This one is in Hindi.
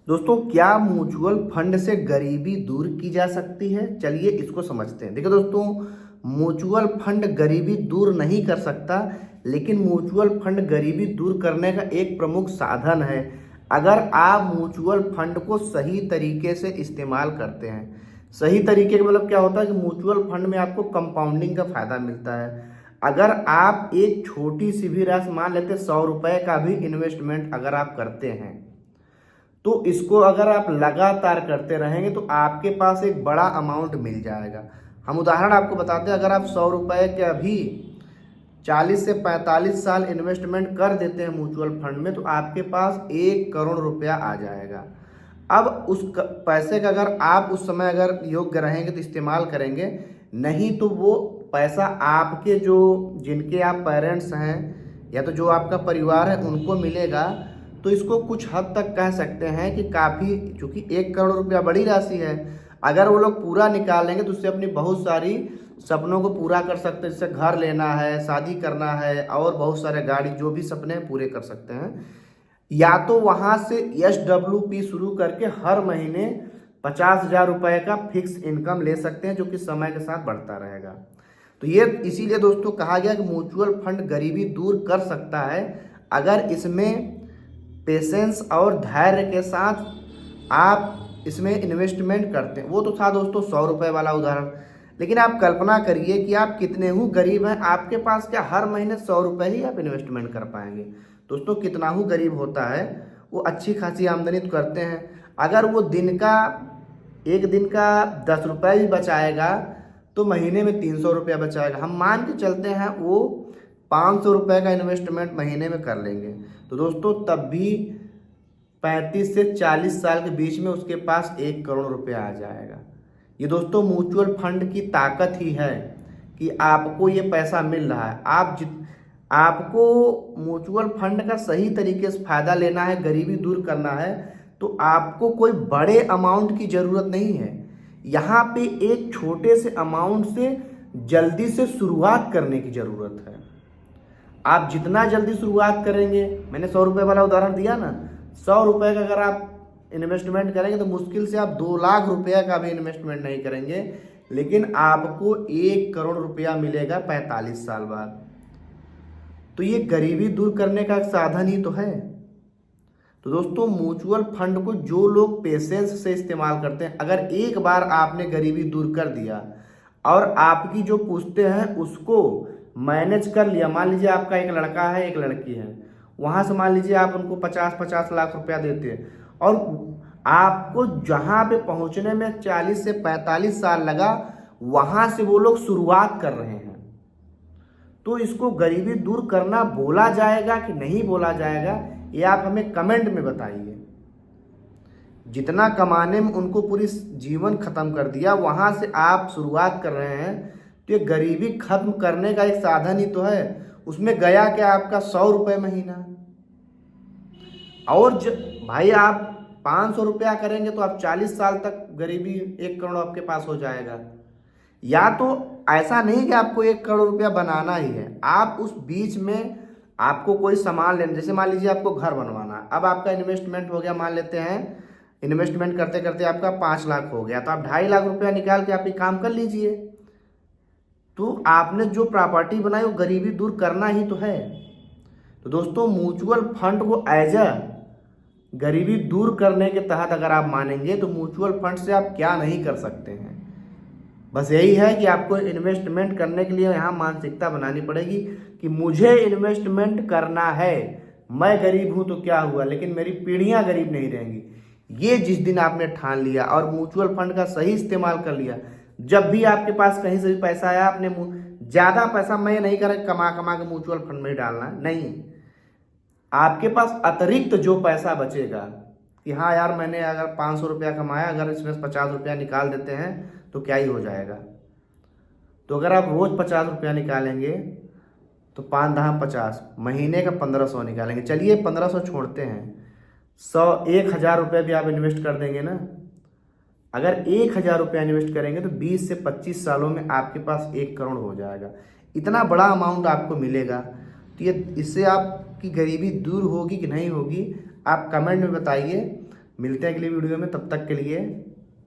दोस्तों, क्या म्यूचुअल फंड से गरीबी दूर की जा सकती है? चलिए इसको समझते हैं। देखिए दोस्तों, म्यूचुअल फंड गरीबी दूर नहीं कर सकता, लेकिन म्यूचुअल फंड गरीबी दूर करने का एक प्रमुख साधन है, अगर आप म्यूचुअल फंड को सही तरीके से इस्तेमाल करते हैं। सही तरीके का मतलब क्या होता है कि म्यूचुअल फंड में आपको कंपाउंडिंग का फायदा मिलता है। अगर आप एक छोटी सी भी राशि, मान लेते 100 रुपए का भी इन्वेस्टमेंट अगर आप करते हैं, तो इसको अगर आप लगातार करते रहेंगे तो आपके पास एक बड़ा अमाउंट मिल जाएगा। हम उदाहरण आपको बताते हैं, अगर आप 100 रुपए के अभी 40 से 45 साल इन्वेस्टमेंट कर देते हैं म्यूचुअल फंड में, तो आपके पास 1 करोड़ रुपया आ जाएगा। अब उस पैसे का अगर आप उस समय अगर योग्य रहेंगे तो इस्तेमाल करेंगे, नहीं तो वो पैसा आपके जो जिनके आप पेरेंट्स हैं या तो जो आपका परिवार है उनको मिलेगा। तो इसको कुछ हद तक कह सकते हैं कि काफ़ी, चूँकि 1 करोड़ रुपया बड़ी राशि है, अगर वो लोग पूरा निकालेंगे तो उससे अपनी बहुत सारी सपनों को पूरा कर सकते हैं। जैसे घर लेना है, शादी करना है और बहुत सारे गाड़ी, जो भी सपने हैं पूरे कर सकते हैं। या तो वहाँ से SWP शुरू करके हर महीने 50,000 रुपये का फिक्स इनकम ले सकते हैं, जो कि समय के साथ बढ़ता रहेगा। तो ये इसीलिए दोस्तों कहा गया कि म्यूचुअल फंड गरीबी दूर कर सकता है, अगर इसमें पेशेंस और धैर्य के साथ आप इसमें इन्वेस्टमेंट करते हैं। वो तो था दोस्तों 100 रुपये वाला उदाहरण, लेकिन आप कल्पना करिए कि आप कितने ही गरीब हैं, आपके पास क्या हर महीने 100 रुपये ही आप इन्वेस्टमेंट कर पाएंगे? दोस्तों, कितना ही गरीब होता है वो अच्छी खासी आमदनी तो करते हैं। अगर वो एक दिन का 10 रुपये भी बचाएगा तो महीने में 300 रुपया बचाएगा। हम मान के चलते हैं वो 500 रुपये का इन्वेस्टमेंट महीने में कर लेंगे, तो दोस्तों तब भी 35 से 40 साल के बीच में उसके पास 1 करोड़ रुपया आ जाएगा। ये दोस्तों म्यूचुअल फंड की ताकत ही है कि आपको ये पैसा मिल रहा है। आपको म्यूचुअल फंड का सही तरीके से फायदा लेना है, गरीबी दूर करना है, तो आपको कोई बड़े अमाउंट की ज़रूरत नहीं है। यहाँ पे एक छोटे से अमाउंट से जल्दी से शुरुआत करने की ज़रूरत है। आप जितना जल्दी शुरुआत करेंगे, मैंने 100 रुपये वाला उदाहरण दिया ना, 100 रुपये का अगर आप इन्वेस्टमेंट करेंगे तो मुश्किल से आप 2 लाख रुपया का भी इन्वेस्टमेंट नहीं करेंगे, लेकिन आपको 1 करोड़ रुपया मिलेगा 45 साल बाद। तो ये गरीबी दूर करने का एक साधन ही तो है। तो दोस्तों, म्यूचुअल फंड को जो लोग पेशेंस से इस्तेमाल करते हैं, अगर एक बार आपने गरीबी दूर कर दिया और आपकी जो पूछते हैं उसको मैनेज कर लिया, मान लीजिए आपका एक लड़का है एक लड़की है, वहाँ से मान लीजिए आप उनको 50-50 लाख रुपया देते हैं और आपको जहाँ पे पहुँचने में 40 से 45 साल लगा, वहाँ से वो लोग शुरुआत कर रहे हैं। तो इसको गरीबी दूर करना बोला जाएगा कि नहीं बोला जाएगा, ये आप हमें कमेंट में बताइए। जितना कमाने में उनको पूरी जीवन खत्म कर दिया, वहाँ से आप शुरुआत कर रहे हैं, तो ये गरीबी खत्म करने का एक साधन ही तो है। उसमें गया क्या आपका 100 रुपये महीना, और भाई आप 500 रुपया करेंगे तो आप 40 साल तक गरीबी 1 करोड़ आपके पास हो जाएगा। या तो ऐसा नहीं कि आपको 1 करोड़ रुपया बनाना ही है, आप उस बीच में आपको कोई सामान लेना, जैसे मान लीजिए आपको घर बनवाना, अब आपका इन्वेस्टमेंट हो गया, मान लेते हैं इन्वेस्टमेंट करते करते आपका 5 लाख हो गया, तो आप 2.5 लाख रुपया निकाल के आप ये काम कर लीजिए। तो आपने जो प्रॉपर्टी बनाई वो गरीबी दूर करना ही तो है। तो दोस्तों, म्यूचुअल फंड को एज अ गरीबी दूर करने के तहत अगर आप मानेंगे, तो म्यूचुअल फंड से आप क्या नहीं कर सकते हैं। बस यही है कि आपको इन्वेस्टमेंट करने के लिए यहाँ मानसिकता बनानी पड़ेगी कि मुझे इन्वेस्टमेंट करना है। मैं गरीब हूँ तो क्या हुआ, लेकिन मेरी पीढ़ियाँ गरीब नहीं रहेंगी। ये जिस दिन आपने ठान लिया और म्यूचुअल फंड का सही इस्तेमाल कर लिया, जब भी आपके पास कहीं से भी पैसा आया, आपने ज़्यादा पैसा मैं नहीं करें कमा कमा के म्यूचुअल फंड में ही डालना नहीं, आपके पास अतिरिक्त जो पैसा बचेगा कि हाँ यार, मैंने अगर 500 रुपया कमाया, अगर इसमें 50 रुपया निकाल देते हैं तो क्या ही हो जाएगा। तो अगर आप रोज़ 50 रुपया निकालेंगे तो 5×10 = 50, महीने का 1500 निकालेंगे। चलिए 1500 छोड़ते हैं, 1,000 रुपये भी आप इन्वेस्ट कर देंगे ना, अगर 1,000 रुपया इन्वेस्ट करेंगे तो 20 से 25 सालों में आपके पास 1 करोड़ हो जाएगा। इतना बड़ा अमाउंट आपको मिलेगा। तो ये इससे आपकी गरीबी दूर होगी कि नहीं होगी, आप कमेंट में बताइए। मिलते हैं अगली वीडियो में, तब तक के लिए